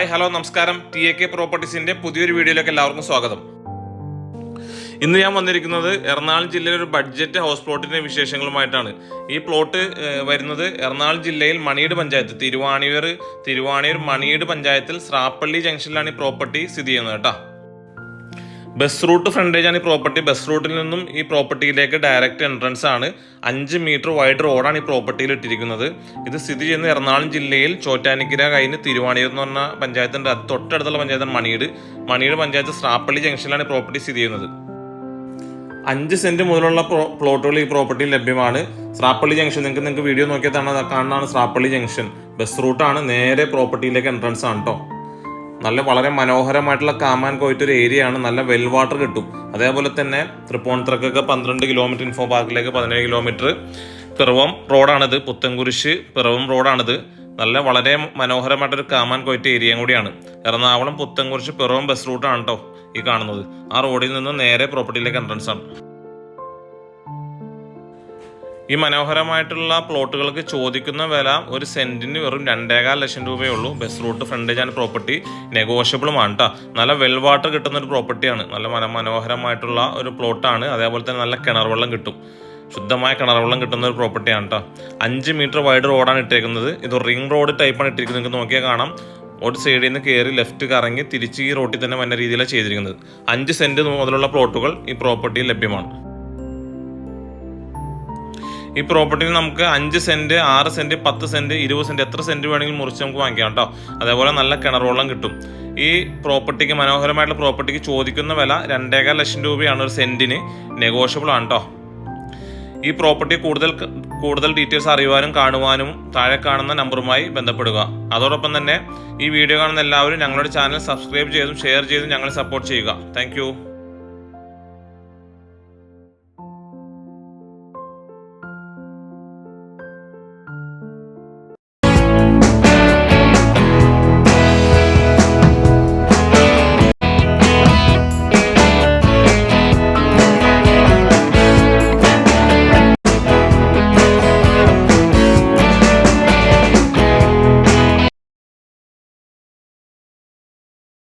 Hi hello നമസ്കാരം. TAK പ്രോപ്പർട്ടീസിന്റെ പുതിയൊരു വീഡിയോയിലേക്ക് എല്ലാവർക്കും സ്വാഗതം. ഇന്ന് ഞാൻ വന്നിരിക്കുന്നത് എറണാകുളം ജില്ലയിലെ ഒരു ബഡ്ജറ്റ് ഹൗസ് പ്ലോട്ടിന്റെ വിശേഷങ്ങളുമായിട്ടാണ്. ഈ പ്ലോട്ട് വരുന്നത് എറണാകുളം ജില്ലയിൽ മണിയൂർ പഞ്ചായത്ത് തിരുവാണിയൂർ മണിയൂർ പഞ്ചായത്തിൽ സ്രാപ്പള്ളി ജംഗ്ഷനിലാണ് ഈ പ്രോപ്പർട്ടി സ്ഥിതി ചെയ്യുന്നത് കേട്ടോ. ബസ് റൂട്ട് ഫ്രണ്ടേജ് ആണ് ഈ പ്രോപ്പർട്ടി. ബസ് റൂട്ടിൽ നിന്നും ഈ പ്രോപ്പർട്ടിയിലേക്ക് ഡയറക്റ്റ് എൻട്രൻസ് ആണ്. 5 മീറ്റർ വൈഡ് റോഡാണ് ഈ പ്രോപ്പർട്ടിയിൽ ഇട്ടിരിക്കുന്നത്. ഇത് സ്ഥിതി ചെയ്യുന്നത് എറണാകുളം ജില്ലയിൽ ചോറ്റാനിക്കര കഴിഞ്ഞ് തിരുവാണിയൂർ എന്ന് പറഞ്ഞ പഞ്ചായത്തിൻ്റെ തൊട്ടടുത്തുള്ള പഞ്ചായത്താണ് മണിയൂർ പഞ്ചായത്ത് സ്രാപ്പള്ളി ജംഗ്ഷനിലാണ് ഈ പ്രോപ്പർട്ടി സ്ഥിതി ചെയ്യുന്നത്. 5 സെന്റ് മുതലുള്ള പ്ലോട്ടുകൾ ഈ പ്രോപ്പർട്ടിയിൽ ലഭ്യമാണ്. സ്രാപ്പള്ളി ജംഗ്ഷൻ നിങ്ങൾക്ക് വീഡിയോ നോക്കിയാൽ കാണുന്നതാണ് സ്രാപ്പള്ളി ജംഗ്ഷൻ. ബസ് റൂട്ടാണ്, നേരെ പ്രോപ്പർട്ടിയിലേക്ക് എൻട്രൻസ് ആണ് കേട്ടോ. വളരെ മനോഹരമായിട്ടുള്ള കാമാൻ കോയിട്ട് ഒരു ഏരിയ ആണ്. നല്ല വെൽ വാട്ടർ കിട്ടും. അതേപോലെ തന്നെ തൃപ്പൂണിത്തുറക്കൊക്കെ 12 കിലോമീറ്റർ, ഇൻഫോ പാർക്കിലേക്ക് 17 കിലോമീറ്റർ. പിറവം റോഡാണിത്, പുത്തൻകുരിശ് പിറവം റോഡാണിത്. വളരെ മനോഹരമായിട്ടൊരു കാമാൻ കോയിട്ട് ഏരിയയും കൂടിയാണ്. എറണാകുളം പുത്തൻകുരിശ് പിറവം ബസ് റൂട്ടാണ് കേട്ടോ ഈ കാണുന്നത്. ആ റോഡിൽ നിന്ന് നേരെ പ്രോപ്പർട്ടിയിലേക്ക് എൻട്രൻസ് ആണ്. ഈ മനോഹരമായിട്ടുള്ള പ്ലോട്ടുകൾക്ക് ചോദിക്കുന്ന വില ഒരു സെന്റിന് വെറും 2.25 ലക്ഷം രൂപയേ ഉള്ളൂ. ബസ് റൂട്ട് ഫ്രണ്ടേജ് ആണ് പ്രോപ്പർട്ടി, നെഗോഷ്യബിളുമാണ് കേട്ടോ. നല്ല വെൽ വാട്ടർ കിട്ടുന്ന ഒരു പ്രോപ്പർട്ടിയാണ്. നല്ല മനോഹരമായിട്ടുള്ള ഒരു പ്ലോട്ടാണ്. അതേപോലെ തന്നെ നല്ല കിണർ വെള്ളം കിട്ടും, ശുദ്ധമായ കിണർ വെള്ളം കിട്ടുന്ന ഒരു പ്രോപ്പർട്ടിയാണ് കേട്ടോ. 5 മീറ്റർ വൈഡ് റോഡാണ് ഇട്ടേക്കുന്നത്. ഇത് റിംഗ് റോഡ് ടൈപ്പാണ് ഇട്ടിരിക്കുന്നത്. നിങ്ങൾക്ക് നോക്കിയാൽ കാണാം. ഒരു സൈഡിൽ നിന്ന് കയറി ലെഫ്റ്റ് കറങ്ങി തിരിച്ച് ഈ റോഡിൽ തന്നെ വന്ന രീതിയിലാണ് ചെയ്തിരിക്കുന്നത്. 5 സെന്റ് മുതലുള്ള പ്ലോട്ടുകൾ ഈ പ്രോപ്പർട്ടിയിൽ ലഭ്യമാണ്. ഈ പ്രോപ്പർട്ടിയിൽ നമുക്ക് 5 സെന്റ്, 6 സെന്റ്, 10 സെന്റ്, 20 സെന്റ്, എത്ര സെന്റ് വേണമെങ്കിലും മുറിച്ച് നമുക്ക് വാങ്ങിക്കാം കേട്ടോ. അതേപോലെ നല്ല കിണർ വെള്ളം കിട്ടും. ഈ പ്രോപ്പർട്ടിക്ക്, മനോഹരമായിട്ടുള്ള പ്രോപ്പർട്ടിക്ക് ചോദിക്കുന്ന വില 2.25 ലക്ഷം രൂപയാണ് ഒരു സെന്റിന്. നെഗോഷ്യബിൾ ആണ് കേട്ടോ. ഈ പ്രോപ്പർട്ടി കൂടുതൽ ഡീറ്റെയിൽസ് അറിയുവാനും കാണുവാനും താഴെ കാണുന്ന നമ്പറുമായി ബന്ധപ്പെടുക. അതോടൊപ്പം തന്നെ ഈ വീഡിയോ കാണുന്ന എല്ലാവരും ഞങ്ങളുടെ ചാനൽ സബ്സ്ക്രൈബ് ചെയ്തും ഷെയർ ചെയ്തും ഞങ്ങളെ സപ്പോർട്ട് ചെയ്യുക. താങ്ക്